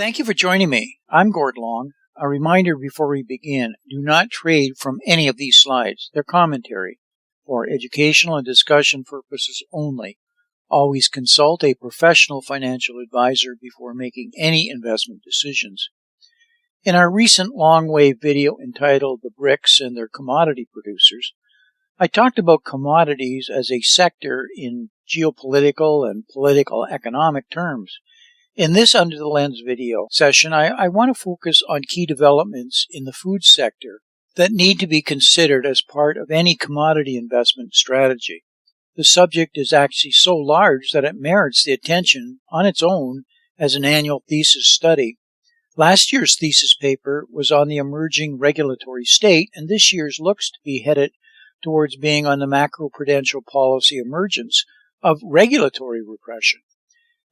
Thank you for joining me. I'm Gord Long. A reminder before we begin, do not trade from any of these slides. They're commentary for educational and discussion purposes only. Always consult a professional financial advisor before making any investment decisions. In our recent long-wave video entitled The BRICS and Their Commodity Producers, I talked about commodities as a sector in geopolitical and political economic terms. In this Under the Lens video session, I want to focus on key developments in the food sector that need to be considered as part of any commodity investment strategy. The subject is actually so large that it merits the attention on its own as an annual thesis study. Last year's thesis paper was on the emerging regulatory state, and this year's looks to be headed towards being on the macroprudential policy emergence of regulatory repression.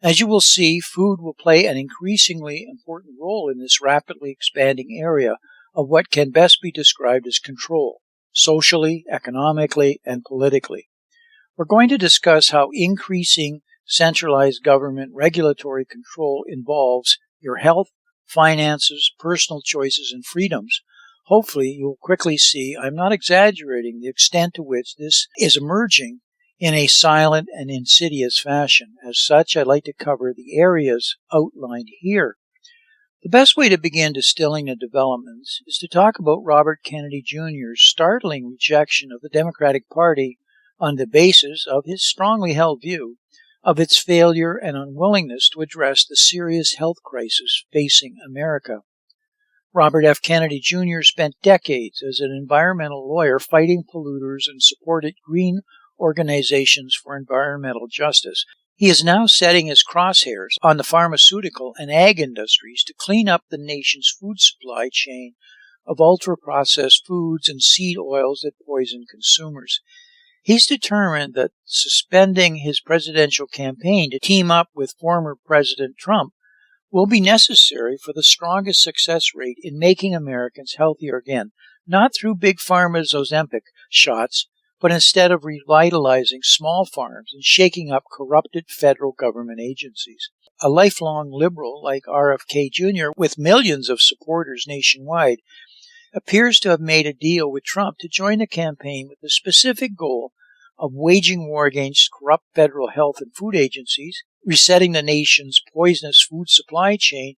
As you will see, food will play an increasingly important role in this rapidly expanding area of what can best be described as control, socially, economically, and politically. We're going to discuss how increasing centralized government regulatory control involves your health, finances, personal choices, and freedoms. Hopefully, you'll quickly see I'm not exaggerating the extent to which this is emerging in a silent and insidious fashion. As such, I'd like to cover the areas outlined here. The best way to begin distilling the developments is to talk about Robert Kennedy Jr.'s startling rejection of the Democratic Party on the basis of his strongly held view of its failure and unwillingness to address the serious health crisis facing America. Robert F. Kennedy Jr. spent decades as an environmental lawyer fighting polluters and supported green organizations for environmental justice. He is now setting his crosshairs on the pharmaceutical and ag industries to clean up the nation's food supply chain of ultra-processed foods and seed oils that poison consumers. He's determined that suspending his presidential campaign to team up with former President Trump will be necessary for the strongest success rate in making Americans healthier again, not through Big Pharma's Ozempic shots, but instead of revitalizing small farms and shaking up corrupted federal government agencies. A lifelong liberal like RFK Jr., with millions of supporters nationwide, appears to have made a deal with Trump to join the campaign with the specific goal of waging war against corrupt federal health and food agencies, resetting the nation's poisonous food supply chain,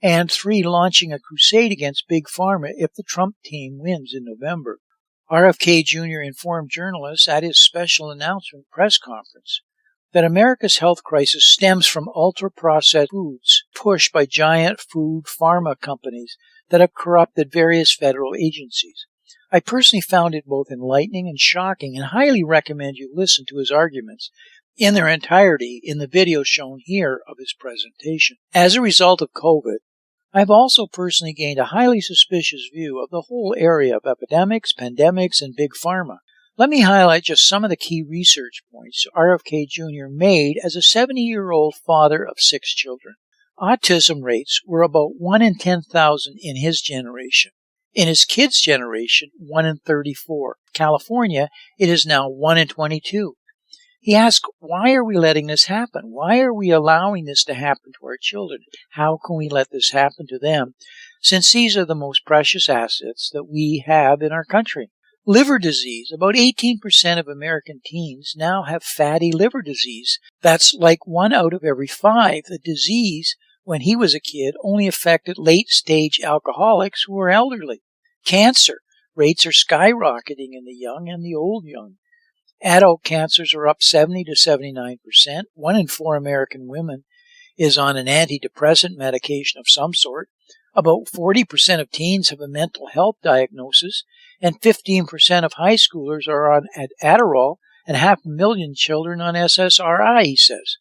and 3, launching a crusade against Big Pharma if the Trump team wins in November. RFK Jr. informed journalists at his special announcement press conference that America's health crisis stems from ultra-processed foods pushed by giant food pharma companies that have corrupted various federal agencies. I personally found it both enlightening and shocking, and highly recommend you listen to his arguments in their entirety in the video shown here of his presentation. As a result of COVID, I've also personally gained a highly suspicious view of the whole area of epidemics, pandemics, and Big Pharma. Let me highlight just some of the key research points RFK Jr. made as a 70-year-old father of 6 children. Autism rates were about 1 in 10,000 in his generation. In his kids' generation, 1 in 34. California, it is now 1 in 22. He asked, why are we letting this happen? Why are we allowing this to happen to our children? How can we let this happen to them, since these are the most precious assets that we have in our country? Liver disease. About 18% of American teens now have fatty liver disease. That's like 1 out of every 5. The disease, when he was a kid, only affected late-stage alcoholics who were elderly. Cancer. Rates are skyrocketing in the young and the old young. Adult cancers are up 70 to 79%. 1 in 4 American women is on an antidepressant medication of some sort. About 40% of teens have a mental health diagnosis, and 15% of high schoolers are on Adderall, and 500,000 children on SSRI, he says.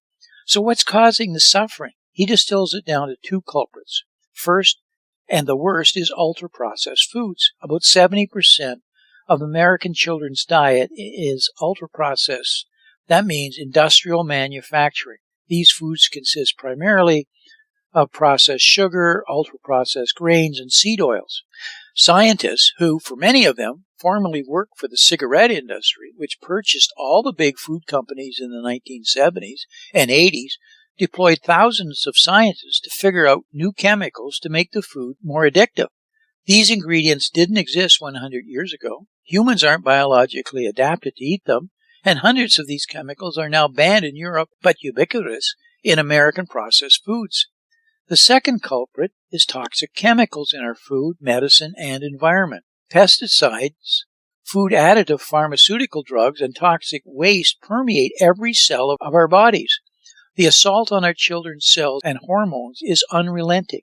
So what's causing the suffering? He distills it down to 2 culprits. First, and the worst, is ultra-processed foods. About 70% of American children's diet is ultra-processed. That means industrial manufacturing. These foods consist primarily of processed sugar, ultra-processed grains, and seed oils. Scientists who, for many of them, formerly worked for the cigarette industry, which purchased all the big food companies in the 1970s and 80s, deployed thousands of scientists to figure out new chemicals to make the food more addictive. These ingredients didn't exist 100 years ago. Humans aren't biologically adapted to eat them, and hundreds of these chemicals are now banned in Europe but ubiquitous in American processed foods. The second culprit is toxic chemicals in our food, medicine, and environment. Pesticides, food additive pharmaceutical drugs, and toxic waste permeate every cell of our bodies. The assault on our children's cells and hormones is unrelenting.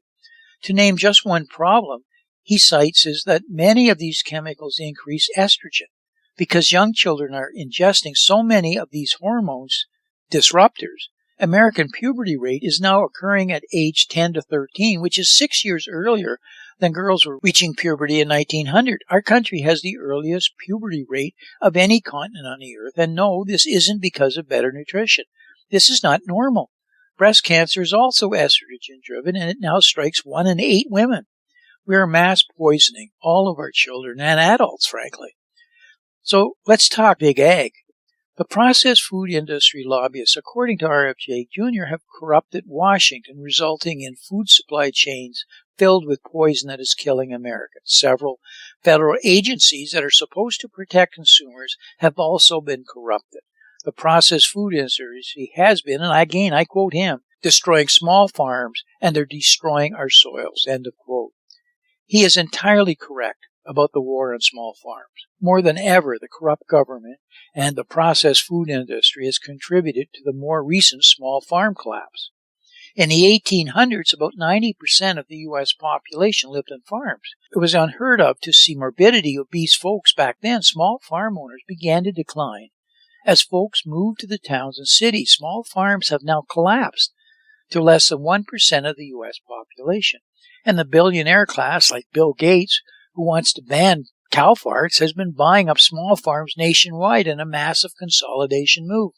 To name just one problem he cites is that many of these chemicals increase estrogen. Because young children are ingesting so many of these hormones disruptors, American puberty rate is now occurring at age 10 to 13, which is 6 years earlier than girls were reaching puberty in 1900. Our country has the earliest puberty rate of any continent on the earth, and no, this isn't because of better nutrition. This is not normal. Breast cancer is also estrogen-driven, and it now strikes 1 in 8 women. We are mass poisoning all of our children and adults, frankly. So let's talk Big Ag. The processed food industry lobbyists, according to RFJ Jr., have corrupted Washington, resulting in food supply chains filled with poison that is killing Americans. Several federal agencies that are supposed to protect consumers have also been corrupted. The processed food industry has been, and again I quote him, destroying small farms, and they're destroying our soils, end of quote. He is entirely correct about the war on small farms. More than ever, the corrupt government and the processed food industry has contributed to the more recent small farm collapse. In the 1800s, about 90% of the U.S. population lived on farms. It was unheard of to see morbidity obese folks back then. Small farm owners began to decline as folks moved to the towns and cities. Small farms have now collapsed to less than 1% of the U.S. population. And the billionaire class, like Bill Gates, who wants to ban cow farts, has been buying up small farms nationwide in a massive consolidation move.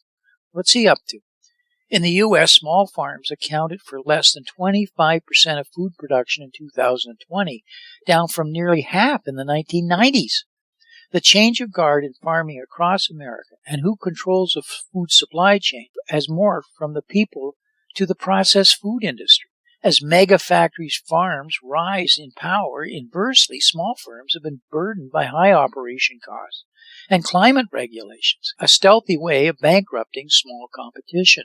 What's he up to? In the U.S., small farms accounted for less than 25% of food production in 2020, down from nearly half in the 1990s. The change of guard in farming across America and who controls the food supply chain has morphed from the people to the processed food industry. As mega factories farms rise in power, inversely, small firms have been burdened by high operation costs and climate regulations, a stealthy way of bankrupting small competition.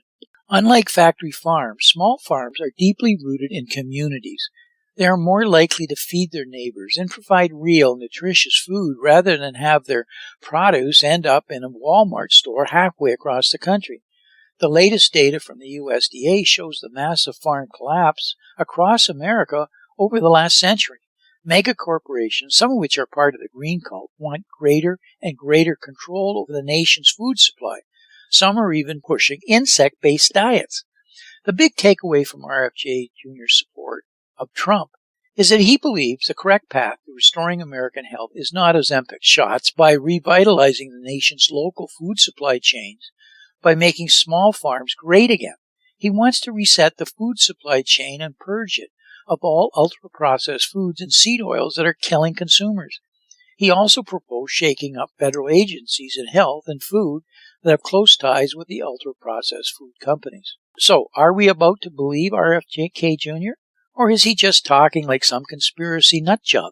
Unlike factory farms, small farms are deeply rooted in communities. They are more likely to feed their neighbors and provide real, nutritious food rather than have their produce end up in a Walmart store halfway across the country. The latest data from the USDA shows the massive farm collapse across America over the last century. Mega corporations, some of which are part of the green cult, want greater and greater control over the nation's food supply. Some are even pushing insect-based diets. The big takeaway from RFJ Jr.'s support of Trump is that he believes the correct path to restoring American health is not Ozempic shots by revitalizing the nation's local food supply chains, by making small farms great again. He wants to reset the food supply chain and purge it of all ultra-processed foods and seed oils that are killing consumers. He also proposed shaking up federal agencies in health and food that have close ties with the ultra-processed food companies. So, are we about to believe RFK Jr.? Or is he just talking like some conspiracy nutjob?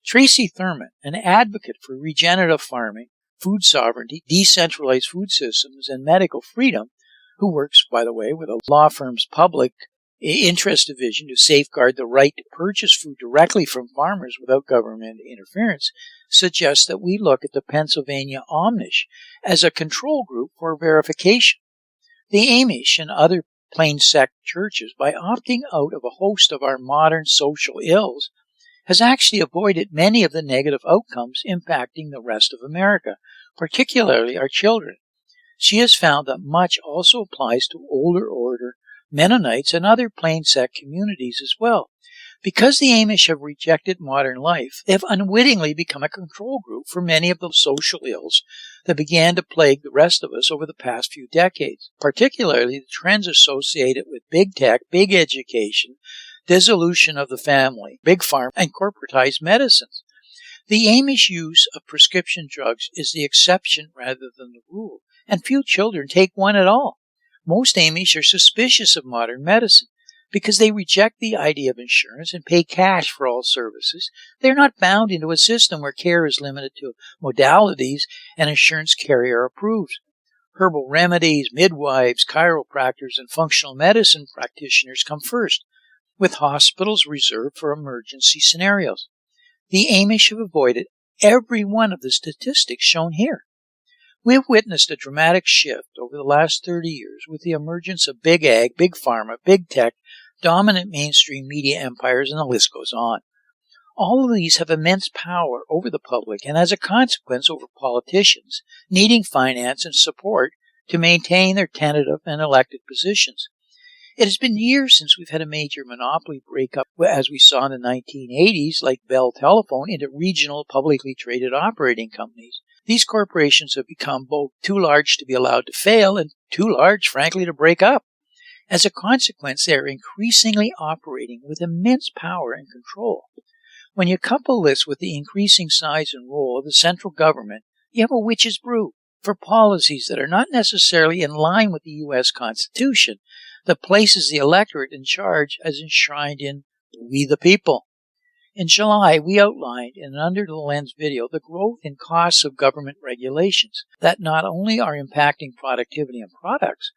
Tracy Thurman, an advocate for regenerative farming, food sovereignty, decentralized food systems, and medical freedom, who works, by the way, with a law firm's public interest division to safeguard the right to purchase food directly from farmers without government interference, suggests that we look at the Pennsylvania Amish as a control group for verification. The Amish and other plain sect churches, by opting out of a host of our modern social ills, has actually avoided many of the negative outcomes impacting the rest of America, particularly our children. She has found that much also applies to older order Mennonites and other plain sect communities as well. Because the Amish have rejected modern life, they have unwittingly become a control group for many of the social ills that began to plague the rest of us over the past few decades, particularly the trends associated with big tech, big education, dissolution of the family, big farm, and corporatized medicines. The Amish use of prescription drugs is the exception rather than the rule, and few children take one at all. Most Amish are suspicious of modern medicine because they reject the idea of insurance and pay cash for all services. They're not bound into a system where care is limited to modalities and insurance carrier approved. Herbal remedies, midwives, chiropractors, and functional medicine practitioners come first, with hospitals reserved for emergency scenarios. The Amish have avoided every one of the statistics shown here. We have witnessed a dramatic shift over the last 30 years with the emergence of big ag, big pharma, big tech, dominant mainstream media empires, and the list goes on. All of these have immense power over the public and, as a consequence, over politicians, needing finance and support to maintain their tentative and elected positions. It has been years since we've had a major monopoly breakup, as we saw in the 1980s, like Bell Telephone, into regional publicly traded operating companies. These corporations have become both too large to be allowed to fail and too large, frankly, to break up. As a consequence, they are increasingly operating with immense power and control. When you couple this with the increasing size and role of the central government, you have a witch's brew for policies that are not necessarily in line with the U.S. Constitution, that places the electorate in charge as enshrined in We the People. In July, we outlined in an Under the Lens video the growth in costs of government regulations that not only are impacting productivity and products,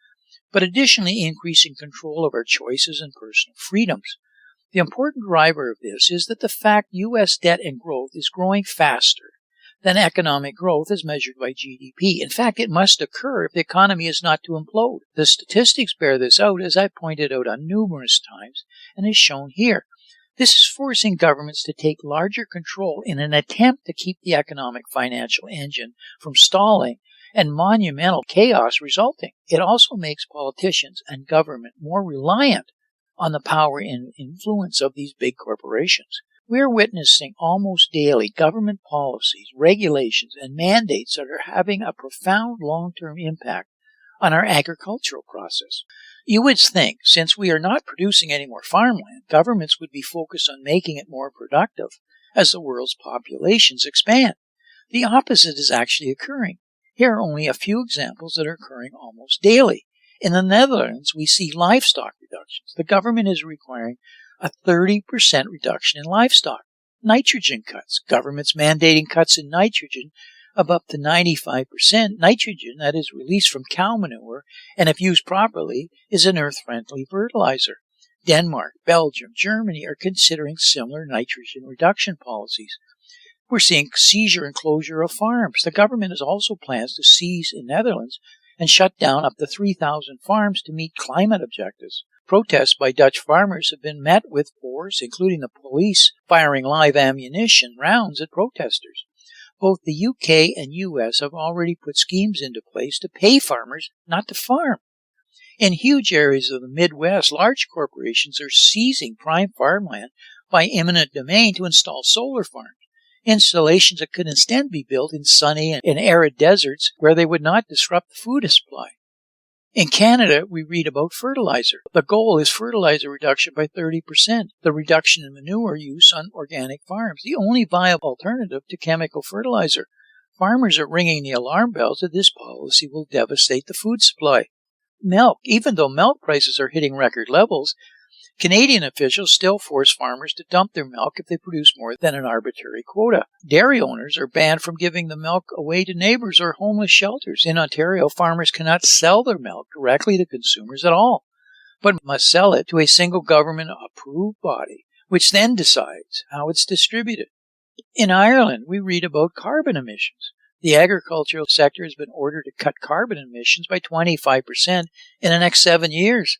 but additionally increasing control of our choices and personal freedoms. The important driver of this is that the fact U.S. debt and growth is growing faster than economic growth as measured by GDP. In fact, it must occur if the economy is not to implode. The statistics bear this out, as I've pointed out on numerous times, and is shown here. This is forcing governments to take larger control in an attempt to keep the economic financial engine from stalling and monumental chaos resulting. It also makes politicians and government more reliant on the power and influence of these big corporations. We are witnessing almost daily government policies, regulations, and mandates that are having a profound long-term impact on our agricultural process. You would think, since we are not producing any more farmland, governments would be focused on making it more productive as the world's populations expand. The opposite is actually occurring. Here are only a few examples that are occurring almost daily. In the Netherlands, we see livestock reductions. The government is requiring a 30% reduction in livestock. Nitrogen cuts. Governments mandating cuts in nitrogen of up to 95%. Nitrogen that is released from cow manure and, if used properly, is an earth-friendly fertilizer. Denmark, Belgium, Germany are considering similar nitrogen reduction policies. We're seeing seizure and closure of farms. The government has also plans to seize in Netherlands and shut down up to 3,000 farms to meet climate objectives. Protests by Dutch farmers have been met with force, including the police firing live ammunition rounds at protesters. Both the UK and US have already put schemes into place to pay farmers not to farm. In huge areas of the Midwest, large corporations are seizing prime farmland by eminent domain to install solar farms. Installations that could instead be built in sunny and arid deserts where they would not disrupt the food supply. In Canada, we read about fertilizer. The goal is fertilizer reduction by 30%, the reduction in manure use on organic farms, the only viable alternative to chemical fertilizer. Farmers are ringing the alarm bells that this policy will devastate the food supply. Milk. Even though milk prices are hitting record levels, Canadian officials still force farmers to dump their milk if they produce more than an arbitrary quota. Dairy owners are banned from giving the milk away to neighbors or homeless shelters. In Ontario, farmers cannot sell their milk directly to consumers at all, but must sell it to a single government-approved body, which then decides how it's distributed. In Ireland, we read about carbon emissions. The agricultural sector has been ordered to cut carbon emissions by 25% in the next 7 years.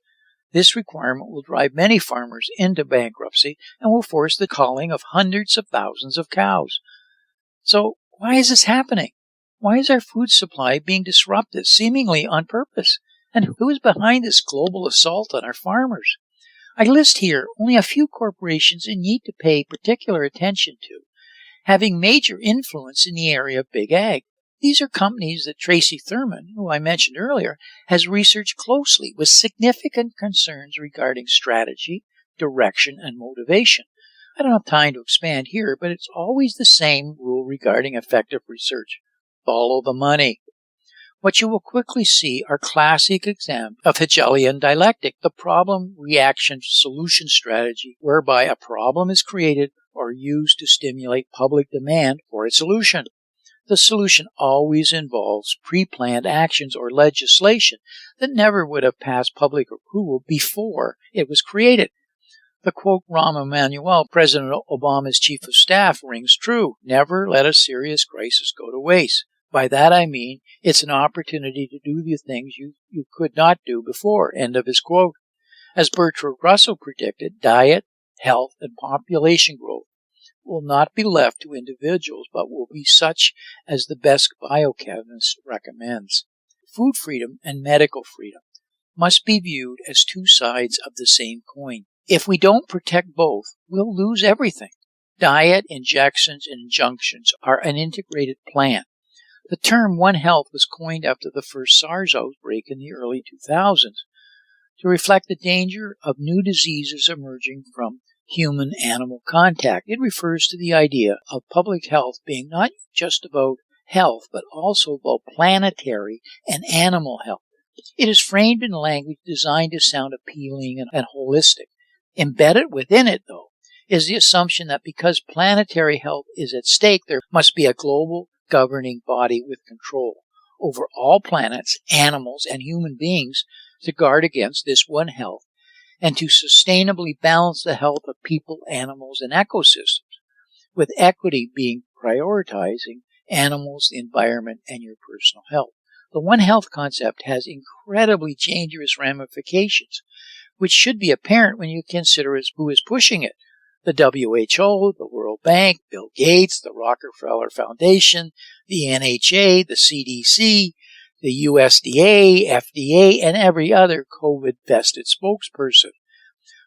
This requirement will drive many farmers into bankruptcy and will force the culling of hundreds of thousands of cows. So why is this happening? Why is our food supply being disrupted, seemingly on purpose? And who is behind this global assault on our farmers? I list here only a few corporations you need to pay particular attention to, having major influence in the area of big ag. These are companies that Tracy Thurman, who I mentioned earlier, has researched closely with significant concerns regarding strategy, direction, and motivation. I don't have time to expand here, but it's always the same rule regarding effective research. Follow the money. What you will quickly see are classic examples of Hegelian dialectic, the problem-reaction-solution strategy, whereby a problem is created or used to stimulate public demand for its solution. The solution always involves pre-planned actions or legislation that never would have passed public approval before it was created. The quote Rahm Emanuel, President Obama's chief of staff, rings true. Never let a serious crisis go to waste. By that I mean it's an opportunity to do the things you could not do before. End of his quote. As Bertrand Russell predicted, diet, health, and population growth will not be left to individuals, but will be such as the best biochemist recommends. Food freedom and medical freedom must be viewed as two sides of the same coin. If we don't protect both, we'll lose everything. Diet, injections, and injunctions are an integrated plan. The term One Health was coined after the first SARS outbreak in the early 2000s to reflect the danger of new diseases emerging from human-animal contact. It refers to the idea of public health being not just about health, but also about planetary and animal health. It is framed in language designed to sound appealing and holistic. Embedded within it, though, is the assumption that because planetary health is at stake, there must be a global governing body with control over all planets, animals, and human beings to guard against this one health and to sustainably balance the health of people, animals, and ecosystems, with equity being prioritizing animals, the environment, and your personal health. The One Health concept has incredibly dangerous ramifications, which should be apparent when you consider who is pushing it. The WHO, the World Bank, Bill Gates, the Rockefeller Foundation, the NHA, the CDC, the USDA, FDA, and every other COVID-vested spokesperson.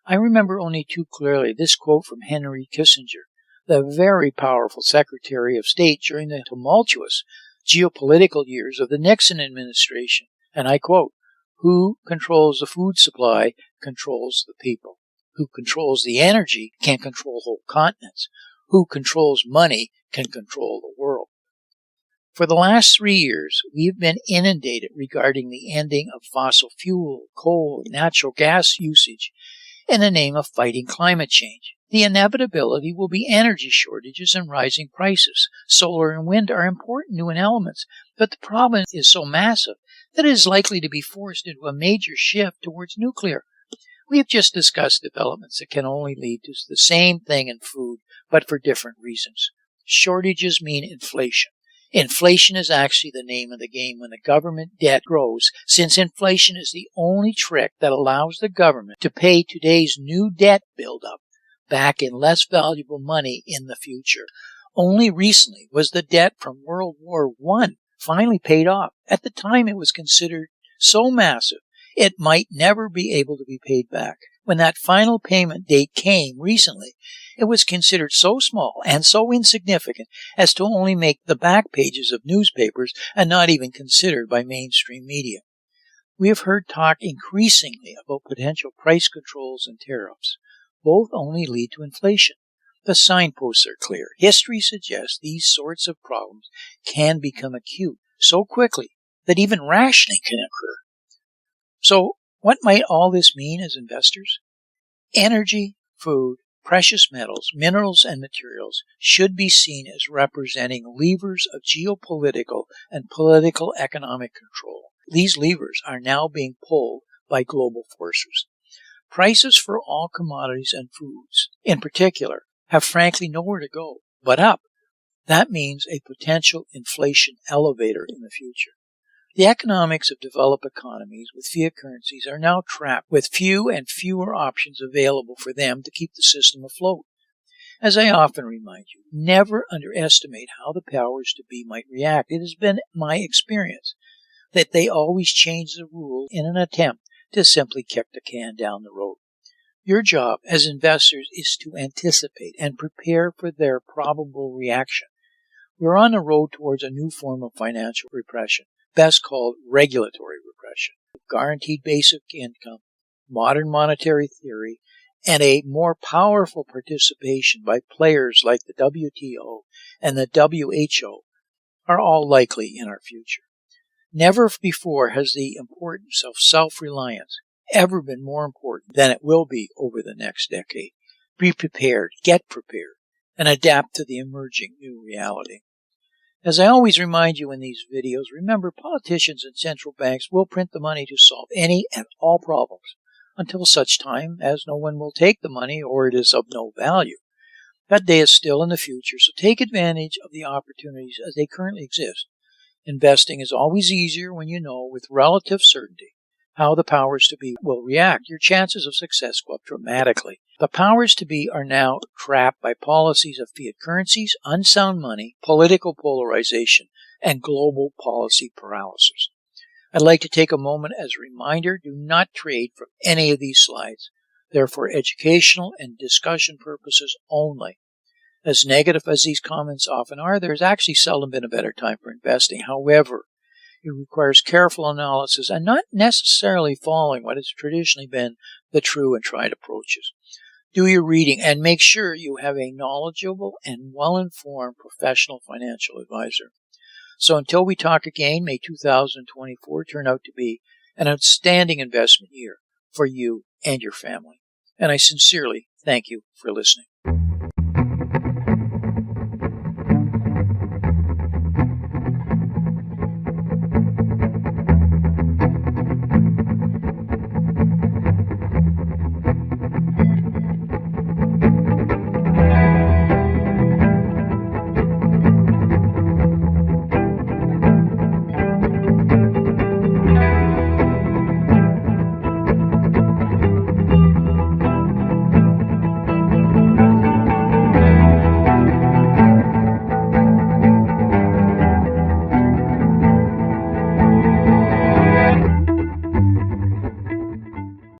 I remember only too clearly this quote from Henry Kissinger, the very powerful Secretary of State during the tumultuous geopolitical years of the Nixon administration, and I quote, "Who controls the food supply controls the people. Who controls the energy can control whole continents. Who controls money can control the world." For the last 3 years, we have been inundated regarding the ending of fossil fuel, coal, and natural gas usage in the name of fighting climate change. The inevitability will be energy shortages and rising prices. Solar and wind are important new elements, but the problem is so massive that it is likely to be forced into a major shift towards nuclear. We have just discussed developments that can only lead to the same thing in food, but for different reasons. Shortages mean inflation. Inflation is actually the name of the game when the government debt grows, since inflation is the only trick that allows the government to pay today's new debt buildup back in less valuable money in the future. Only recently was the debt from World War I finally paid off. At the time, it was considered so massive it might never be able to be paid back. When that final payment date came recently, it was considered so small and so insignificant as to only make the back pages of newspapers and not even considered by mainstream media. We have heard talk increasingly about potential price controls and tariffs. Both only lead to inflation. The signposts are clear. History suggests these sorts of problems can become acute so quickly that even rationing can occur. So, what might all this mean as investors? Energy, food, precious metals, minerals, and materials should be seen as representing levers of geopolitical and political economic control. These levers are now being pulled by global forces. Prices for all commodities and foods, in particular, have frankly nowhere to go but up. That means a potential inflation elevator in the future. The economics of developed economies with fiat currencies are now trapped with few and fewer options available for them to keep the system afloat. As I often remind you, never underestimate how the powers to be might react. It has been my experience that they always change the rules in an attempt to simply kick the can down the road. Your job as investors is to anticipate and prepare for their probable reaction. We're on the road towards a new form of financial repression, best called regulatory repression. Guaranteed basic income, modern monetary theory, and a more powerful participation by players like the WTO and the WHO are all likely in our future. Never before has the importance of self-reliance ever been more important than it will be over the next decade. Be prepared, get prepared, and adapt to the emerging new reality. As I always remind you in these videos, remember politicians and central banks will print the money to solve any and all problems until such time as no one will take the money or it is of no value. That day is still in the future, so take advantage of the opportunities as they currently exist. Investing is always easier when you know with relative certainty how the powers to be will react. Your chances of success go up dramatically. The powers to be are now trapped by policies of fiat currencies, unsound money, political polarization, and global policy paralysis. I'd like to take a moment as a reminder, do not trade from any of these slides. They're for educational and discussion purposes only. As negative as these comments often are, there's actually seldom been a better time for investing. However, it requires careful analysis and not necessarily following what has traditionally been the true and tried approaches. Do your reading and make sure you have a knowledgeable and well-informed professional financial advisor. So until we talk again, may 2024 turn out to be an outstanding investment year for you and your family. And I sincerely thank you for listening.